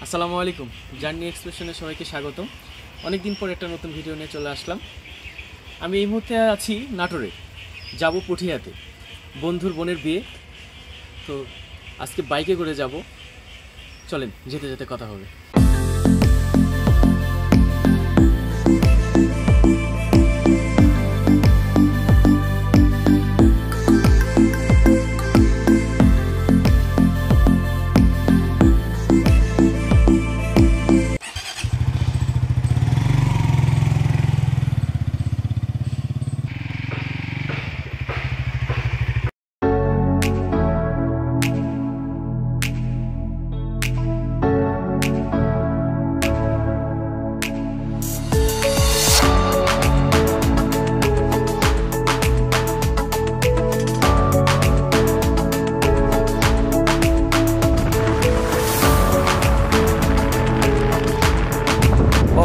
আসসালামু আলাইকুম। জার্নি এক্সপ্রেশনে সবাইকে স্বাগতম। অনেকদিন পর একটা নতুন ভিডিও নিয়ে চলে আসলাম। আমি এই মুহূর্তে আছি নাটোরে, যাব পুঠিয়াতে, বন্ধুর বোনের বিয়ে। তো আজকে বাইকে করে যাব, চলেন যেতে যেতে কথা হবে।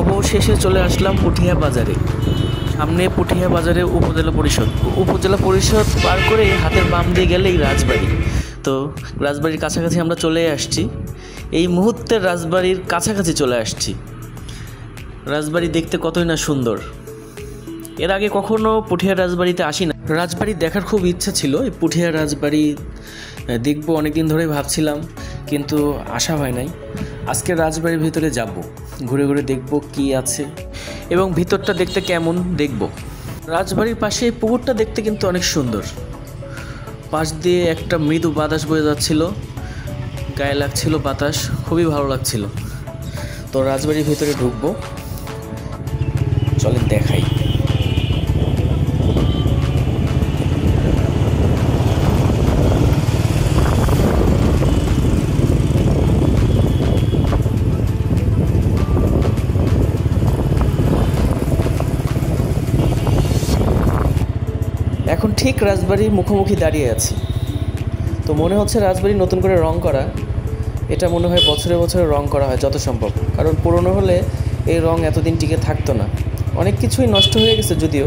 অবশেষে চলে আসলাম পুঠিয়া বাজারে। সামনে পুঠিয়া বাজারে উপজেলা পরিষদ পার করে হাতের বাম দিয়ে গেলেই রাজবাড়ি। তো রাজবাড়ির কাছাকাছি আমরা চলে আসছি। এই মুহূর্তে রাজবাড়ির কাছাকাছি চলে আসছি। রাজবাড়ি দেখতে কতই না সুন্দর। এর আগে কখনো পুঠিয়া রাজবাড়িতে আসি না। রাজবাড়ি দেখার খুব ইচ্ছা ছিল। এই পুঠিয়া রাজবাড়ি দেখবো অনেকদিন ধরেই ভাবছিলাম, কিন্তু আসা হয় নাই। আজকে রাজবাড়ির ভিতরে যাব, ঘুরে ঘুরে দেখব কি আছে এবং ভিতরটা দেখতে কেমন দেখব। রাজবাড়ির পাশে এই পুকুরটা দেখতে কিন্তু অনেক সুন্দর। পাশ দিয়ে একটা মৃদু বাতাস বয়ে যাচ্ছিল, গায়ে লাগছিল বাতাস, খুবই ভালো লাগছিল। তো রাজবাড়ির ভিতরে ঢুকবো, চলেন দেখাই। এখন ঠিক রাজবাড়ির মুখোমুখি দাঁড়িয়ে আছি। তো মনে হচ্ছে রাজবাড়ি নতুন করে রং করা। এটা মনে হয় বছরে বছরে রং করা হয় যত সম্ভব, কারণ পুরনো হলে এই রং এতদিন টিকে থাকতো না। অনেক কিছুই নষ্ট হয়ে গেছে যদিও।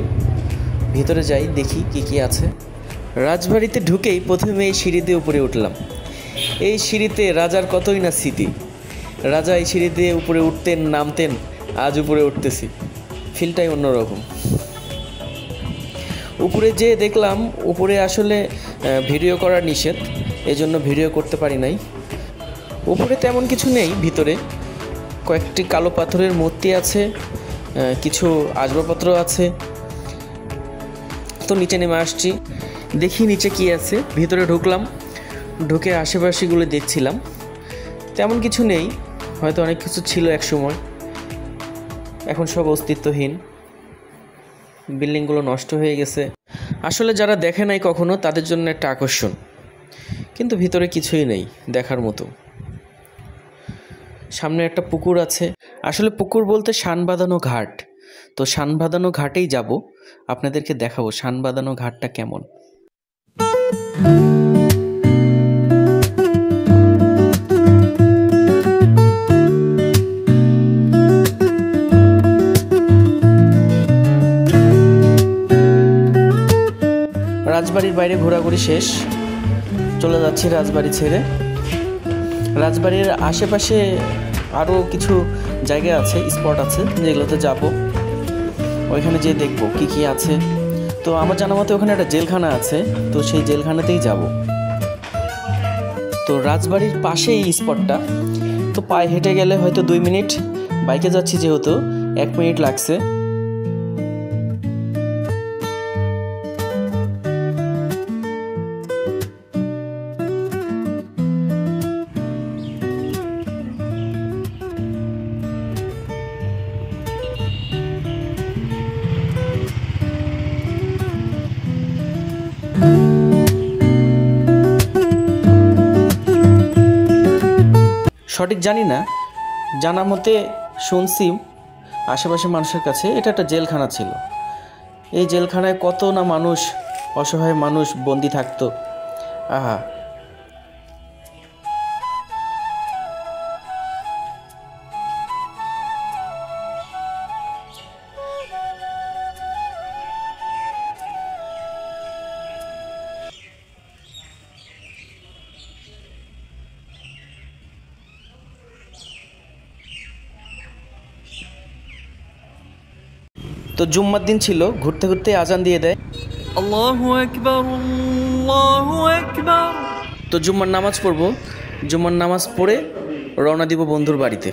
ভিতরে যাই, দেখি কি কি আছে। রাজবাড়িতে ঢুকেই প্রথমে এই সিঁড়ি দিয়ে উপরে উঠলাম। এই সিঁড়িতে রাজার কতই না স্মৃতি। রাজা এই সিঁড়ি দিয়ে উপরে উঠতেন, নামতেন, আজ উপরে উঠতেছি। ফিলটাই অন্যরকম। উপরে যেয়ে দেখলাম উপরে আসলে ভিডিও করা নিষেধ, এজন্য ভিডিও করতে পারি নাই। উপরে তেমন কিছু নেই, ভিতরে কয়েকটি কালো পাথরের মূর্তি আছে, কিছু আসবাবপত্র আছে। তো নিচে নেমে আসছি, দেখি নিচে কি আছে। ভিতরে ঢুকলাম, ঢুকে আশেপাশেগুলো দেখছিলাম। তেমন কিছু নেই, হয়তো অনেক কিছু ছিল এক সময়, এখন সব অস্তিত্বহীন। বিল্ডিংগুলো নষ্ট হয়ে গেছে। আসলে যারা দেখে নাই কখনো তাদের জন্য একটা আকর্ষণ, কিন্তু ভিতরে কিছুই নেই দেখার মতো। সামনে একটা পুকুর আছে, আসলে পুকুর বলতে শান বাঁধানো ঘাট। তো শান বাঁধানো ঘাটেই যাব, আপনাদেরকে দেখাবো শান বাঁধানো ঘাটটা কেমন। রাজবাড়ির বাইরে ঘোরাঘুরি শেষ, চলে যাচ্ছি রাজবাড়ি ছেড়ে। রাজবাড়ির আশেপাশে আরও কিছু জায়গা আছে, স্পট আছে, যেগুলোতে যাব। ওইখানে যেয়ে দেখবো কি কি আছে। তো আমার জানা মতে ওখানে একটা জেলখানা আছে, তো সেই জেলখানাতেই যাব। তো রাজবাড়ির পাশেই এই স্পটটা। তো পায়ে হেঁটে গেলে হয়তো 2 মিনিট, বাইকে যাচ্ছি যেহেতু 1 মিনিট লাগছে। সঠিক জানি না, জানা মতে শুনছি আশেপাশে মানুষের কাছে এটা একটা জেলখানা ছিল। এই জেলখানায় কত না মানুষ, অসহায় মানুষ বন্দি থাকতো। আহা, তো জুম্মার দিন ছিল, ঘুরতে ঘুরতে আজান দিয়ে দেয়, আল্লাহু আকবার, আল্লাহু আকবার। তো জুম্মার নামাজ পড়বো। জুম্মার নামাজ পড়ে রওনা দিব বন্ধুর বাড়িতে।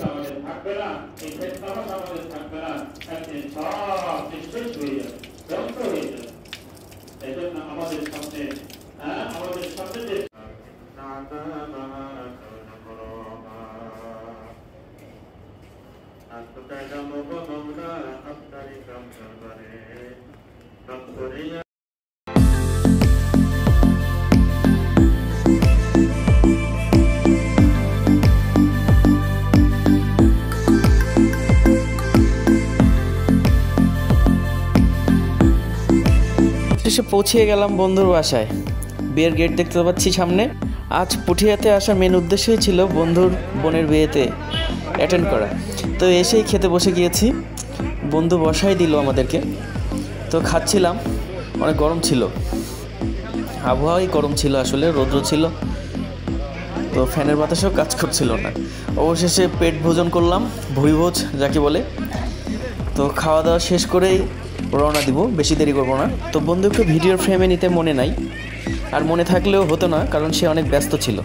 এসে পৌঁছিয়ে গেলাম বন্ধুর বাসায়। বিয়ের গেট দেখতে পাচ্ছি সামনে। আজ পুঠিয়াতে আসার মেন উদ্দেশ্যই ছিল বন্ধুর বোনের বিয়েতে অ্যাটেন্ড করা। তো এসেই খেতে বসে গিয়েছি, বন্ধু বসাই দিল আমাদেরকে। তো খাচ্ছিলাম, অনেক গরম ছিল, আবহাওয়াই গরম ছিল, আসলে রৌদ্র ছিল, তো ফ্যানের বাতাসেও কাজ করছিল না। অবশেষে পেট ভোজন করলাম, ভুঁড়িভোজ যাকে বলে। তো খাওয়া দাওয়া শেষ করেই রওনা দিব, বেশি দেরি করবো না। তো বন্ধুকে ভিডিওর ফ্রেমে নিতে মনে নাই, আর মনে থাকলেও হতো না, কারণ সে অনেক ব্যস্ত ছিল।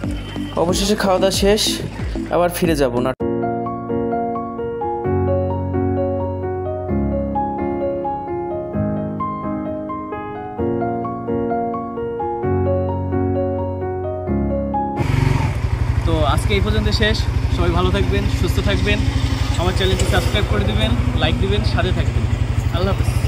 অবশেষে খাওয়া দাওয়া শেষ, আবার ফিরে যাব না। তো আজকে এই পর্যন্ত শেষ। সবাই ভালো থাকবেন, সুস্থ থাকবেন, আমার চ্যানেলটি সাবস্ক্রাইব করে দিবেন, লাইক দিবেন, সাথে থাকবেন। আল্লাহ হাফেজ।